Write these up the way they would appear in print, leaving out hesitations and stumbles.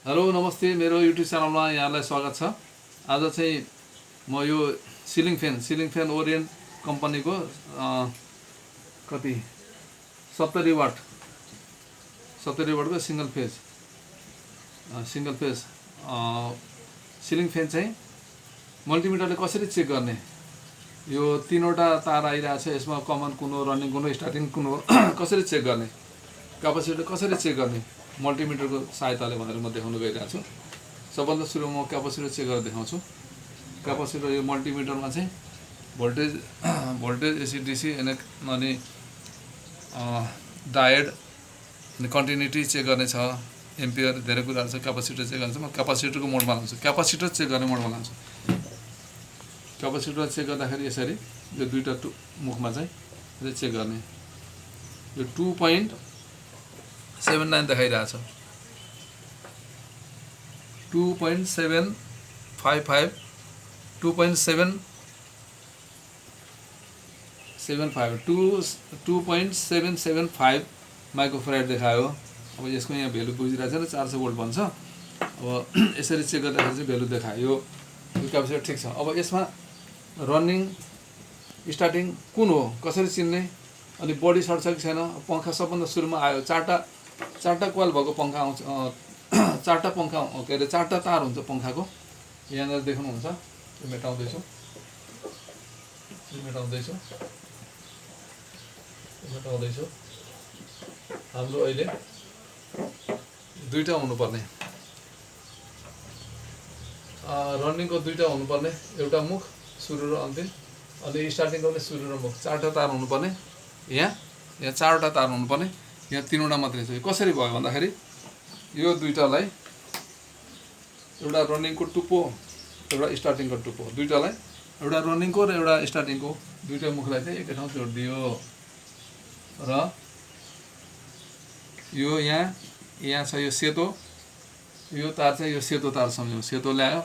Hello नमस्ते मेरो YouTube च्यानलमा यहाँलाई स्वागत छ। आज चाहिँ म यो सिलिङ फ्यान ओरिएन्ट कम्पनीको कति 70 वाटको सिंगल फेज सिलिङ फ्यान चाहिँ मल्टिमिटरले कसरी चेक गर्ने, यो तीनवटा तार आइरहेको छ, यसमा कमन कुन हो, रनिङ कुन हो, स्टार्टिङ कुन हो, कसरी चेक गर्ने, क्यापासिटर कसरी चेक गर्ने मल्टिमिटरको सहायताले भनेर म देखाउन गइरहेको छु। सबभन्दा सुरु म क्यापासिटर चेक गरेर देखाउँछु। क्यापासिटर यो मल्टिमिटरमा चाहिँ भोल्टेज एसी-डीसी अनि डायोड अनि कन्टिन्युटी चेक गर्ने छ, एम्पियर धेरै कुराहरू छ। क्यापासिटर चेक गर्ने छ, म क्यापासिटरको मोडमा लान्छु, क्यापासिटर चेक गर्ने मोडमा लान्छु। क्यापासिटर चेक गर्दाखेरि यसरी यो दुईवटा मुखमा चाहिँ चेक गर्ने, यो 2.79 देखाइरहेछ, 2.755 2.775 माइक्रोफेराड देखायो। अब यसको यहाँ भेल्यु बुझिरहेको छैन, 400 भोल्ट भन्छ। अब यसरी चेक गर्दाखेरि चाहिँ भेल्यु देखायो, यो क्यापासिटर ठिक छ। अब यसमा रनिङ स्टार्टिङ कुन हो कसरी चिन्ने, अनि बडी सर्ट छ कि छैन। पंखा सबभन्दा सुरुमा आयो, चारवटा कोइल भएको पंखा आउँछ, चारवटा पंखा के अरे चारवटा तार हुन्छ पंखाको। यहाँनिर देख्नुहुन्छ, यो मेटाउँदैछु हाम्रो अहिले दुईवटा हुनुपर्ने, रनिङको दुईवटा हुनुपर्ने, एउटा मुख सुरु र अन्तिम, अनि स्टार्टिङको पनि सुरु र मुख, चारवटा तार हुनुपर्ने। यहाँ चारवटा तार हुनुपर्ने, यहाँ तीनवटा मात्रै छ। कसरी भयो भन्दाखेरि यो दुईटालाई, एउटा रनिङको टुप्पो एउटा स्टार्टिङको टुप्पो, दुईटालाई एउटा रनिङको र एउटा स्टार्टिङको दुईटा मुखलाई चाहिँ एकै ठाउँ जोडिदियो र यो यहाँ छ यो सेतो, यो तार चाहिँ यो सेतो तार सम्झौँ, सेतो ल्यायो,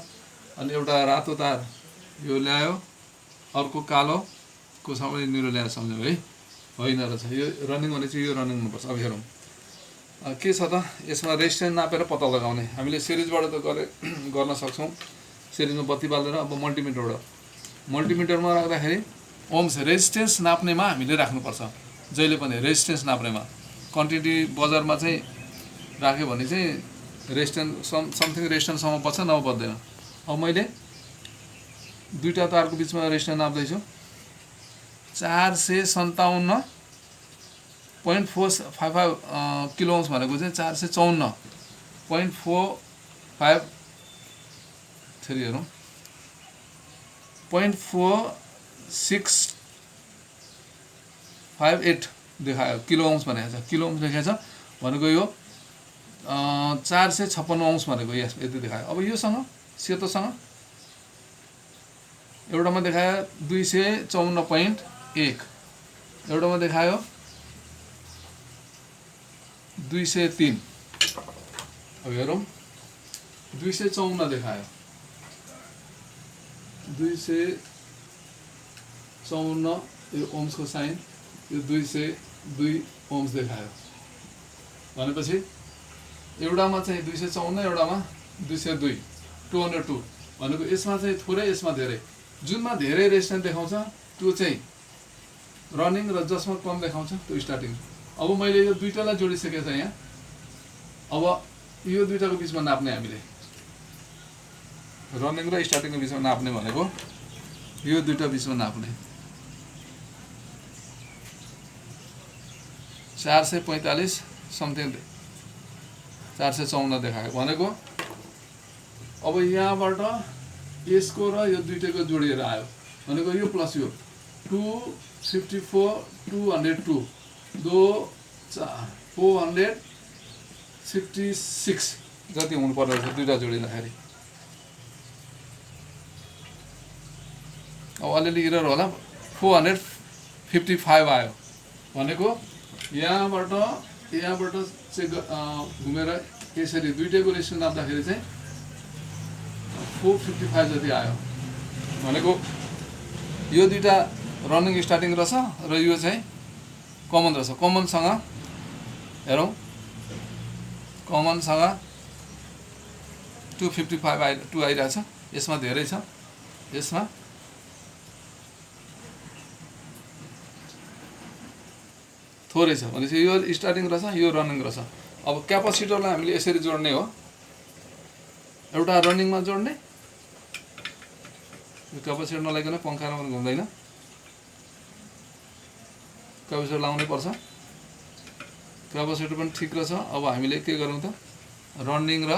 अनि एउटा रातो तार यो ल्यायो, अर्को कालोको सबै निरो ल्यायो सम्झौँ है, होइन रहेछ। यो रनिङ भने चाहिँ यो रनिङ हुनुपर्छ। अब हेरौँ के छ त, यसमा रेजिस्टेन्स नापेर पत्ता लगाउने। हामीले सिरिजबाट त गर्न सक्छौँ, सिरिजमा बत्ती बालेर। अब मल्टिमिटरमा राख्दाखेरि ओम्स रेजिस्टेन्स नाप्नेमा हामीले राख्नुपर्छ, जहिले पनि रेजिस्टेन्स नाप्नेमा। क्वान्टिटी बजारमा चाहिँ राख्यो भने चाहिँ रेजिस्टेन्स समथिङ रेजिस्टेन्ससम्म बज्छ, नभए बज्दैन। अब मैले दुईवटा तारको बिचमा रेजिस्टेन्स नाप्दैछु, 457.455 किलो ओम्स भनेको चाहिँ 454.45 फेरि हेरौँ 0.4658 देखायो, किलो ओम्स भनेको छ, किलो ओम्स लेखेको छ भनेको यो 456 ओम्स भनेको यति देखायो। अब योसँग सेतोसँग एउटामा देखायो 254.1, एउटामा देखायो 203। अब हेरौँ 254 देखायो, 254 यो ओम्सको साइन, यो 202 ओम्स देखायो भनेपछि एउटामा चाहिँ 254, एउटामा 202, 202 भनेको यसमा चाहिँ थोरै, यसमा धेरै। जुनमा धेरै रेजिस्टेन्स देखाउँछ त्यो चाहिँ रनिङ र जसमा कम देखाउँछ त्यो स्टार्टिङ। अब मैले यो दुईटालाई जोडिसकेको छ यहाँ। अब यो दुईटाको बिचमा नाप्ने, हामीले रनिङ र स्टार्टिङको बिचमा नाप्ने भनेको यो दुईटा बिचमा नाप्ने, 445 समथिङ 454 देखायो भनेको। अब यहाँबाट यसको र यो दुईटैको जोडिएर आयो भनेको यो प्लस यो 254 202 456 जति हुनु पर्ने रहेछ दुईवटा जोडिँदाखेरि। अब अलिअलि इरर होला, 455 आयो भनेको यहाँबाट चाहिँ घुमेर यसरी दुईटैको रेजिस्टेन्स नाप्दाखेरि चाहिँ 455 जति आयो भनेको यो दुईटा रनिङ स्टार्टिङ रहेछ र यो चाहिँ कमन रहेछ। कमनसँग हेरौँ, कमनसँग 255 2 आइरहेछ। यसमा धेरै छ, यसमा थोरै छ भनेपछि यो स्टार्टिङ रहेछ, यो रनिङ रहेछ। अब क्यापासिटरलाई हामीले यसरी जोड्ने हो, एउटा रनिङमा जोड्ने, यो क्यापासिटर नलाइकन पङ्खामा पनि घुम्दैन, क्यापासिटर लाउनै पर्छ। क्यापासिटर पनि ठिक रहेछ। अब हामीले के गरौँ त, रनिङ र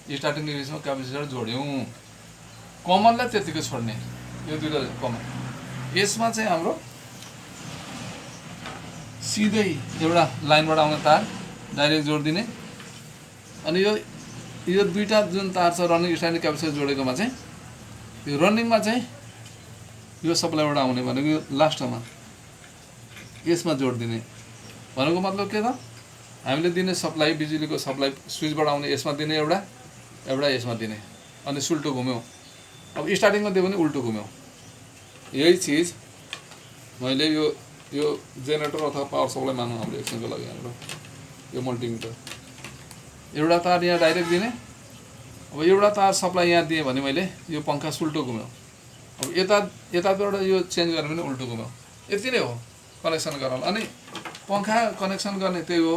स्टार्टिङको बिचमा क्यापासिटर जोड्यौँ। कमनलाई त्यतिकै छोड्ने, यो दुईटा कमन। यसमा चाहिँ हाम्रो सिधै एउटा लाइनबाट आउने तार डाइरेक्ट जोडिदिने। अनि यो दुईटा जुन तार छ रनिङ स्टार्टिङ क्यापासिटर जोडेकोमा चाहिँ, यो रनिङमा चाहिँ यो सप्लाईबाट आउने भनेको यो लास्टमा यसमा जोडिदिने। भनेको मतलब के त, हामीले दिने सप्लाई, बिजुलीको सप्लाई स्विचबाट आउने यसमा दिने एउटा यसमा दिने, अनि सुल्टो घुम्यौँ। अब स्टार्टिङमा दियो भने उल्टो घुम्यौँ। यही चिज मैले यो जेनेरेटर अथवा पावर सप्लाई मानौँ हाम्रो एकछिनको लागि, हाम्रो यो मल्टिमिटर, एउटा तार यहाँ डाइरेक्ट दिने। अब एउटा तार सप्लाई यहाँ दिएँ भने मैले यो पङ्खा सुल्टो घुम्यौँ। अब यताबाट यो चेन्ज गरेर पनि उल्टो घुम्यौँ। यति नै हो कनेक्सन गर्न। अनि पङ्खा कनेक्सन गर्ने त्यही हो,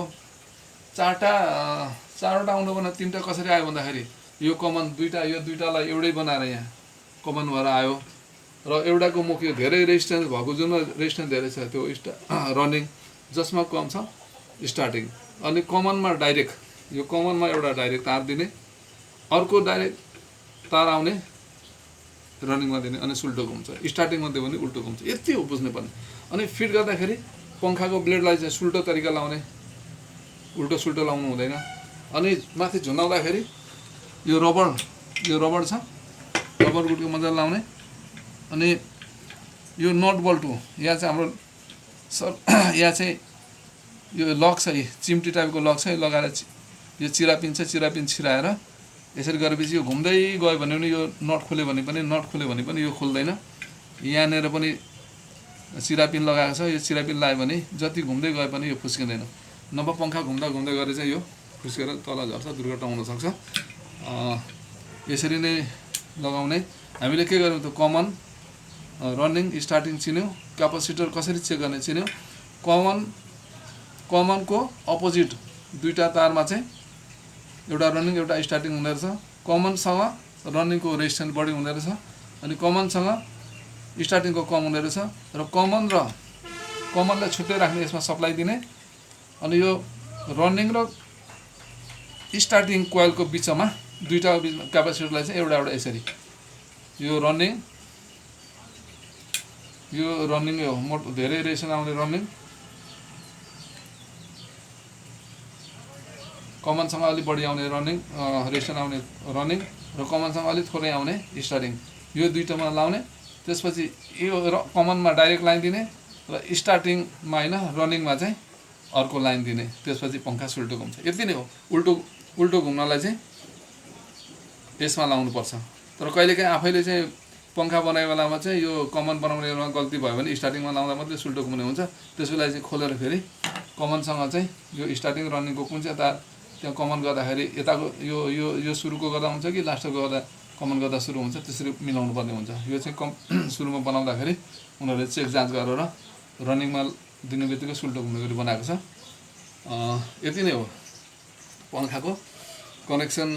चारवटा आउनु भने तिनवटा कसरी आयो भन्दाखेरि यो कमन यो दुईटालाई एउटै बनाएर यहाँ कमन भएर आयो। र एउटाको मुख यो धेरै रेजिस्टेन्स भएको, जुन रेजिस्टेन्स धेरै छ त्यो रनिङ, जसमा कम छ स्टार्टिङ। अनि कमनमा डाइरेक्ट, यो कमनमा एउटा डाइरेक्ट तार दिने, अर्को डाइरेक्ट तार आउने रनिङमा दिने, अनि सुल्टो घुम्छ। स्टार्टिङमा दियो भने उल्टो घुम्छ। यति हो बुझ्नुपर्ने। अनि फिट गर्दाखेरि पङ्खाको ब्लेडलाई चाहिँ सुल्टो तरिका लाउने, उल्टो सुल्टो लाउनु हुँदैन। अनि माथि झुन्डाउँदाखेरि यो रबर छ, रबर गुटको मजाले लाउने। अनि यो नट बल्टु यहाँ चाहिँ हाम्रो यहाँ चाहिँ यो लक छ, चिम्टी टाइपको लक छ, लगाएर यो चिरापिन छ, चिरापिन छिराएर यसरी गरेपछि यो घुम्दै गयो भने पनि, यो नट खोल्यो भने पनि यो खुल्दैन। यहाँनिर पनि चिरापिन लगाएको छ, यो चिरापिन लगायो भने जति घुम्दै गए पनि यो फुस्किँदैन। नभए पङ्खा घुम्दा गएर चाहिँ यो फुस्केर तल झर्छ, दुर्घटना हुनसक्छ। यसरी नै लगाउने। हामीले के गर्यौँ त, कमन, रनिङ, स्टार्टिङ चिन्यौँ। क्यापासिटर कसरी चेक गर्ने चिन्यौँ। कमनको अपोजिट दुईवटा तारमा चाहिँ एउटा रनिङ एउटा स्टार्टिङ हुँदो रहेछ। कमनसँग रनिङको रेजिस्टेन्स बढी हुँदो रहेछ, अनि कमनसँग स्टार्टिङको कम हुँदो रहेछ। र कमनलाई छुट्टै राख्ने, यसमा सप्लाई दिने। अनि यो रनिङ र स्टार्टिङ कोइलको बिचमा, दुईवटाको बिचमा क्यापासिटरलाई चाहिँ एउटा यसरी, यो रनिङ हो, धेरै रेजिस्टेन्स आउने रनिङ, कमनसँग अलिक बढी आउने रनिङ, रेजिस्टेन्स आउने रनिङ, र कमनसँग अलिक थोरै आउने स्टार्टिङ, यो दुईटामा लाउने। त्यसपछि यो कमनमा डाइरेक्ट लाइन दिने, र स्टार्टिङमा होइन रनिङमा चाहिँ अर्को लाइन दिने। त्यसपछि पङ्खा सुल्टो घुम्छ। यति नै हो। उल्टो घुम्नलाई चाहिँ यसमा लाउनुपर्छ। तर कहिलेकाहीँ आफैले चाहिँ पङ्खा बनाउने बेलामा चाहिँ यो कमन बनाउने बेलामा गल्ती भयो भने स्टार्टिङमा लाउँदा मात्रै सुल्टो घुम्ने हुन्छ। त्यस बेला चाहिँ खोलेर फेरि कमनसँग चाहिँ यो स्टार्टिङ रनिङको कुन चाहिँ तार त्यहाँ कमन गर्दाखेरि यताको यो सुरुको गर्दा हुन्छ कि लास्टको गर्दा कमन गर्दा सुरु हुन्छ, त्यसरी मिलाउनु पर्ने हुन्छ। यो चाहिँ सुरुमा बनाउँदाखेरि उनीहरूले चेक जाँच गरेर रनिङमा दिने बित्तिकै सुल्टो घुम्ने गरी बनाएको छ। यति नै हो पङ्खाको कनेक्सन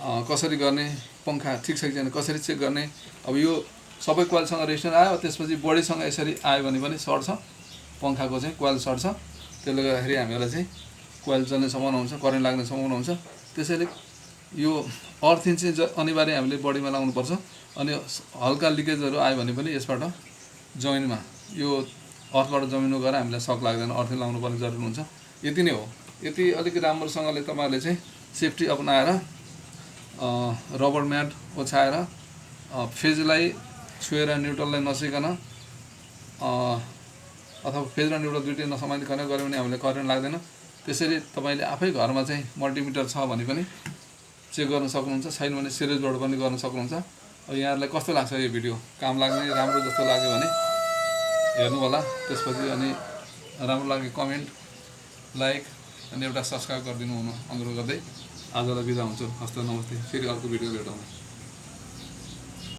कसरी गर्ने, पङ्खा ठिक छ कि छैन कसरी चेक गर्ने। अब यो सबै कोइलसँग रेजिस्टेन्स आयो, त्यसपछि बडीसँग यसरी आयो भने पनि सर्ट छ, पङ्खाको चाहिँ कोइल सर्ट छ। त्यसले गर्दाखेरि हामीलाई चाहिँ कोइल जल्ने सम्भावना हुन्छ, करेन्ट लाग्ने सम्भावना हुन्छ। त्यसैले यो अर्थिङ चाहिँ अनिवार्य हामीले बडीमा लाउनुपर्छ। अनि हल्का लिकेजहरू आयो भने पनि यसबाट जमिनमा, यो अर्थबाट जमिनमा गएर हामीलाई सक लाग्दैन, अर्थिङ लाउनुपर्ने जरुरी हुन्छ। यति नै हो। यति अलिक राम्रोसँगले तपाईँहरूले चाहिँ सेफ्टी अपनाएर रबर म्याट ओछ्याएर फेजलाई छुएर न्युट्रललाई नछुइकन अथवा फेज र न्युट्रल दुइटै नसमानिकन गऱ्यो भने हामीलाई करेन्ट लाग्दैन। त्यसैले तपाईँले आफै घरमा चाहिँ मल्टिमिटर छ भने पनि चेक गर्न सक्नुहुन्छ, छैन भने सिरिजबाट पनि गर्न सक्नुहुन्छ। अब यहाँहरूलाई कस्तो लाग्छ यो भिडियो, काम लाग्ने राम्रो जस्तो लाग्यो भने हेर्नु होला। त्यसपछि अनि राम्रो लाग्यो कमेन्ट, लाइक अनि एउटा सब्सक्राइब गरिदिनु हुनु अनुरोध गर्दै आजलाई बिदा हुन्छु। हस्त नमस्ते, फेरि अर्को भिडियो भेटौँ।